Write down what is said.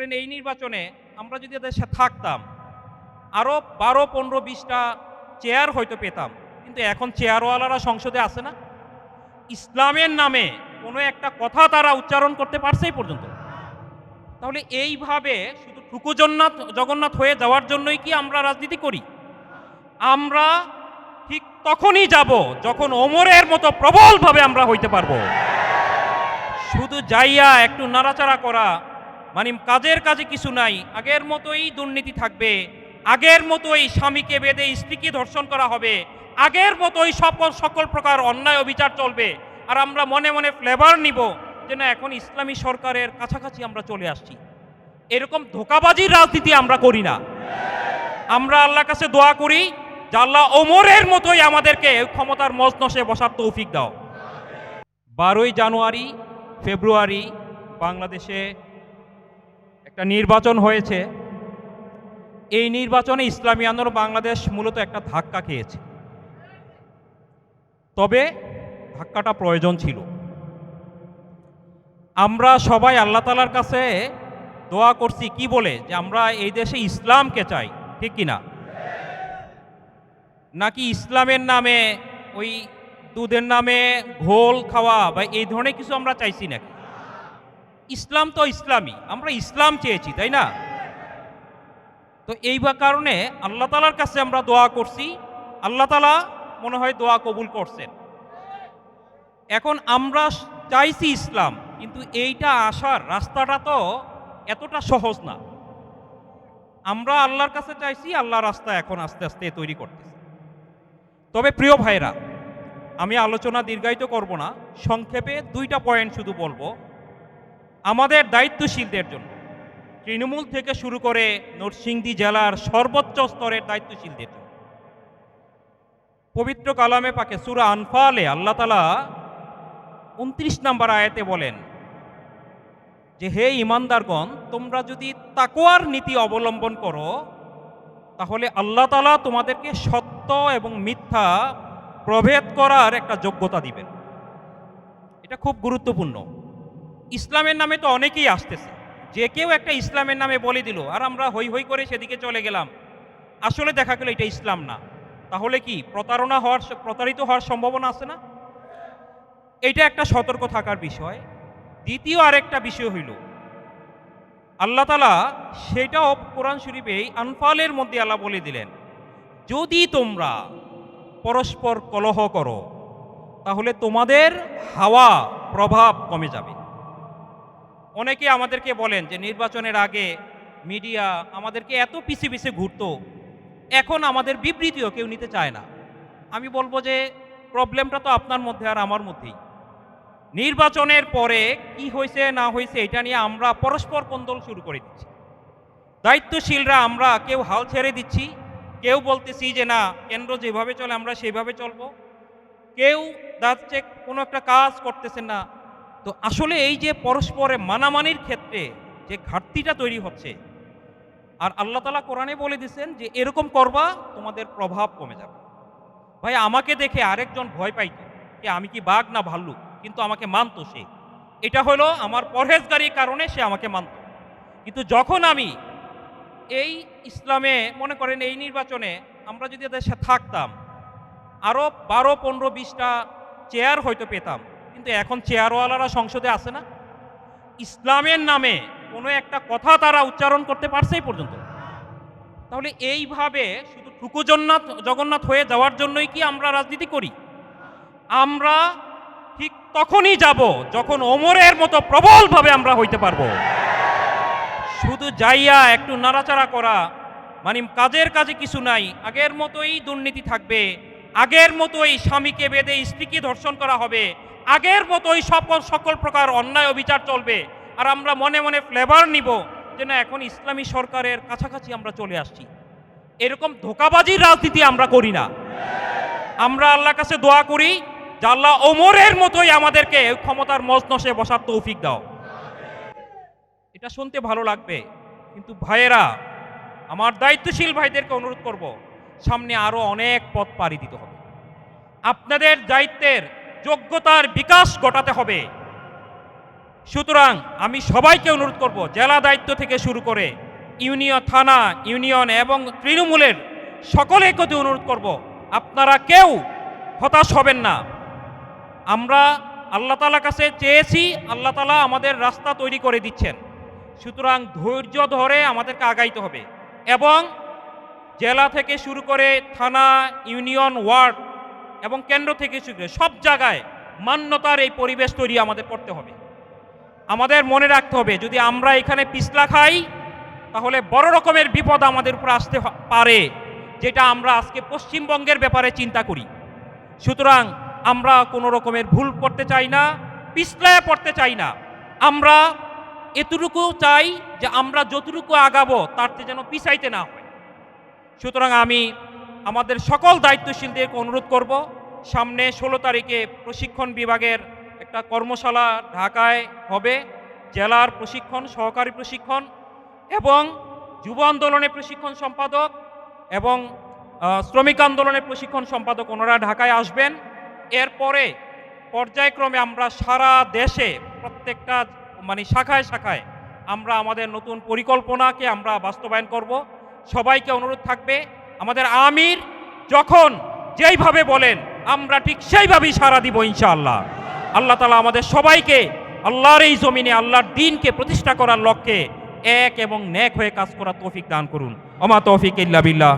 করেন এই নির্বাচনে আমরা যদি দেশে থাকতাম আরও 12-15-20টা চেয়ার হয়তো পেতাম, কিন্তু এখন চেয়ারওয়ালারা সংসদে আসে না। ইসলামের নামে কোনো একটা কথা তারা উচ্চারণ করতে পারছে এই পর্যন্ত। তাহলে এইভাবে শুধু টুকু জগন্নাথ হয়ে যাওয়ার জন্যই কি আমরা রাজনীতি করি? আমরা ঠিক তখনই যাব যখন ওমরের মতো প্রবলভাবে আমরা হইতে পারবো। শুধু যাইয়া একটু নাড়াচাড়া করা মানে কাজের কাজে কিছু নাই, আগের মতোই দুর্নীতি থাকবে, আগের মতোই স্বামীকে বেঁধে স্ত্রীকে ধর্ষণ করা হবে, আগের মতোই সকল প্রকার অন্যায় অবিচার চলবে, আর আমরা মনে মনে ফ্লেভার নিব যে না এখন ইসলামী সরকারের কাছাকাছি আমরা চলে আসছি। এরকম ধোঁকাবাজির রাজনীতি আমরা করি না। আমরা আল্লাহর কাছে দোয়া করি যে আল্লাহ ওমরের মতোই আমাদেরকে ক্ষমতার মজনসে বসার তৌফিক দাও। 12ই জানুয়ারি ফেব্রুয়ারি বাংলাদেশে একটা নির্বাচন হয়েছে। এই নির্বাচনে ইসলামী আন্দোলন বাংলাদেশ মূলত একটা ধাক্কা খেয়েছে, তবে ধাক্কাটা প্রয়োজন ছিল। আমরা সবাই আল্লাহ তাআলার কাছে দোয়া করছি কি বলে, যে আমরা এই দেশে ইসলামকে চাই, ঠিক কিনা? নাকি ইসলামের নামে ওই দুধের নামে ঘোল খাওয়া বা এই ধরনের কিছু আমরা চাইছি নাকি? ইসলাম তো ইসলামই, আমরা ইসলাম চেয়েছি, তাই না? তো এই কারণে আল্লাহ তাআলার কাছে আমরা দোয়া করছি, আল্লাহ তাআলা মনে হয় দোয়া কবুল করছেন। এখন আমরা চাইছি ইসলাম, কিন্তু এইটা আসার রাস্তাটা তো এতটা সহজ না। আমরা আল্লাহর কাছে চাইছি, আল্লাহ রাস্তা এখন আস্তে আস্তে তৈরি করতেছে। তবে প্রিয় ভাইরা, আমি আলোচনা দীর্ঘায়িত করব না, সংক্ষেপে 2টা পয়েন্ট শুধু বলবো। আমাদের দায়িত্বশীলদের জন্য, তৃণমূল থেকে শুরু করে নরসিংদী জেলার সর্বোচ্চ স্তরের দায়িত্বশীলদের জন্য, পবিত্র কালামে পাকে সূরা আনফালে আল্লাহ তাআলা 29 নম্বর আয়াতে বলেন যে হে ঈমানদারগণ, তোমরা যদি তাকওয়ার নীতি অবলম্বন করো তাহলে আল্লাহ তাআলা তোমাদেরকে সত্য এবং মিথ্যা প্রভেদ করার একটা যোগ্যতা দিবেন। এটা খুব গুরুত্বপূর্ণ। ইসলামের নামে তো অনেকেই আসতেছে, যে কেউ একটা ইসলামের নামে বলে দিল আর আমরা হই হই করে সেদিকে চলে গেলাম, আসলে দেখা গেল এটা ইসলাম না। তাহলে কি প্রতারিত হওয়ার সম্ভাবনা আছে না? এটা একটা সতর্ক থাকার বিষয়। দ্বিতীয় আরেকটা বিষয় হইল, আল্লাহ তাআলা সেটাও কোরআন শরীফে আনফালের মধ্যে আল্লাহ বলে দিলেন, যদি তোমরা পরস্পর কলহ করো তাহলে তোমাদের হাওয়া প্রভাব কমে যাবে। অনেকে আমাদেরকে বলেন যে নির্বাচনের আগে মিডিয়া আমাদেরকে এত পিছে পিছে ঘুরতো, এখন আমাদের বিবৃতিও কেউ নিতে চায় না। আমি বলবো যে প্রবলেমটা তো আপনার মধ্যে আর আমার মধ্যেই। নির্বাচনের পরে কি হয়েছে না হয়েছে এটা নিয়ে আমরা পরস্পর কোন্দল শুরু করে দিচ্ছি। দায়িত্বশীলরা আমরা কেউ হাল ছেড়ে দিচ্ছি, কেউ বলতেছি যে না কেন্দ্র যেভাবে চলে আমরা সেইভাবে চলবো, কেউ যাচ্ছে কোনো একটা কাজ করতেছেন না। তো আসলে এই যে পরস্পরে মানামানির ক্ষেত্রে যে ঘাটতিটা তৈরি হচ্ছে, আর আল্লাহ তাআলা কোরআনে বলে দিয়েছেন যে এরকম করবা তোমাদের প্রভাব কমে যাবে। ভাই আমাকে দেখে আরেকজন ভয় পাইত যে আমি কি বাঘ না ভাল্লুক, কিন্তু আমাকে মানতো সে। এটা হলো আমার পরহেজগারির কারণে সে আমাকে মানত। কিন্তু যখন আমি এই ইসলামে মনে করেন এই নির্বাচনে আমরা যদি দেশে থাকতাম আরও 12-15-20টা চেয়ার হয়তো পেতাম, কিন্তু এখন চেয়ারওয়ালারা সংসদে আসে না। ইসলামের নামে কোনো একটা কথা তারা উচ্চারণ করতে পারছে এই পর্যন্ত। তাহলে এইভাবে শুধু টুকু জগন্নাথ হয়ে যাওয়ার জন্যই কি আমরা রাজনীতি করি? আমরা ঠিক তখনই যাব যখন ওমরের মতো প্রবলভাবে আমরা হইতে পারবো। শুধু যাইয়া একটু নাড়াচাড়া করা মানে কাজের কাজে কিছু নাই, আগের মতোই দুর্নীতি থাকবে, আগের মতোই স্বামীকে বেঁধে স্ত্রীকে ধর্ষণ করা হবে, আগের মতোই সকল প্রকার অন্যায় অবিচার চলবে, আর আমরা মনে মনে ফ্লেভার নিব যে না এখন ইসলামী সরকারের কাছাকাছি আমরা চলে আসছি। এরকম ধোঁকাবাজির রাজনীতি আমরা করি না। আমরা আল্লাহর কাছে দোয়া করি যে আল্লাহ ওমরের মতোই আমাদেরকে ক্ষমতার মজনসে বসার তৌফিক দাও। এটা শুনতে ভালো লাগবে, কিন্তু ভাইয়েরা, আমার দায়িত্বশীল ভাইদেরকে অনুরোধ করব, সামনে আরো অনেক পথ পাড়ি দিতে হবে। আপনাদের দায়িত্বের যোগ্যতার বিকাশ ঘটাতে হবে। সুতরাং আমি সবাইকে অনুরোধ করব, জেলা দায়িত্ব থেকে শুরু করে ইউনিয়ন, থানা, ইউনিয়ন এবং তৃণমূলের সকলের প্রতি অনুরোধ করব, আপনারা কেউ হতাশ হবেন না। আমরা আল্লাহ তাআলার কাছে চেয়েছি, আল্লাহ তাআলা আমাদের রাস্তা তৈরি করে দিচ্ছেন। সুতরাং ধৈর্য ধরে আমাদেরকে আগাইতে হবে এবং জেলা থেকে শুরু করে থানা, ইউনিয়ন, ওয়ার্ড এবং কেন্দ্র থেকে শুরু করে সব জায়গায় মান্যতার এই পরিবেশ তৈরি আমাদের করতে হবে। আমাদের মনে রাখতে হবে, যদি আমরা এখানে পিছলা খাই তাহলে বড় রকমের বিপদ আমাদের উপর আসতে পারে, যেটা আমরা আজকে পশ্চিমবঙ্গের ব্যাপারে চিন্তা করি। সুতরাং আমরা কোনো রকমের ভুল করতে চাই না, পিছলায় পড়তে চাই না। আমরা এতটুকু চাই যে আমরা যতটুকু আগাবো তার চেয়ে যেন পিছাইতে না হয়। সুতরাং আমি আমাদের সকল দায়িত্বশীলদেরকে অনুরোধ করব, সামনে 16 তারিখে প্রশিক্ষণ বিভাগের একটা কর্মশালা ঢাকায় হবে, জেলার প্রশিক্ষণ, সহকারী প্রশিক্ষণ এবং যুব আন্দোলনের প্রশিক্ষণ সম্পাদক এবং শ্রমিক আন্দোলনের প্রশিক্ষণ সম্পাদক ওনারা ঢাকায় আসবেন। এরপরে পর্যায়ক্রমে আমরা সারা দেশে প্রত্যেকটা শাখায় শাখায় আমরা আমাদের নতুন পরিকল্পনাকে আমরা বাস্তবায়ন করব। সবাইকে অনুরোধ থাকবে, আমাদের আমির যখন যেইভাবে বলেন আমরা ঠিক সেইভাবেই সাড়া দিব ইনশাআল্লাহ। আল্লাহ তাআলা আমাদের সবাইকে আল্লাহর এই জমিনে আল্লাহর দ্বীনকে প্রতিষ্ঠা করার লক্ষ্যে এক এবং নেক হয়ে কাজ করার তৌফিক দান করুন। ওমা তৌফিক ইল্লা বিল্লাহ।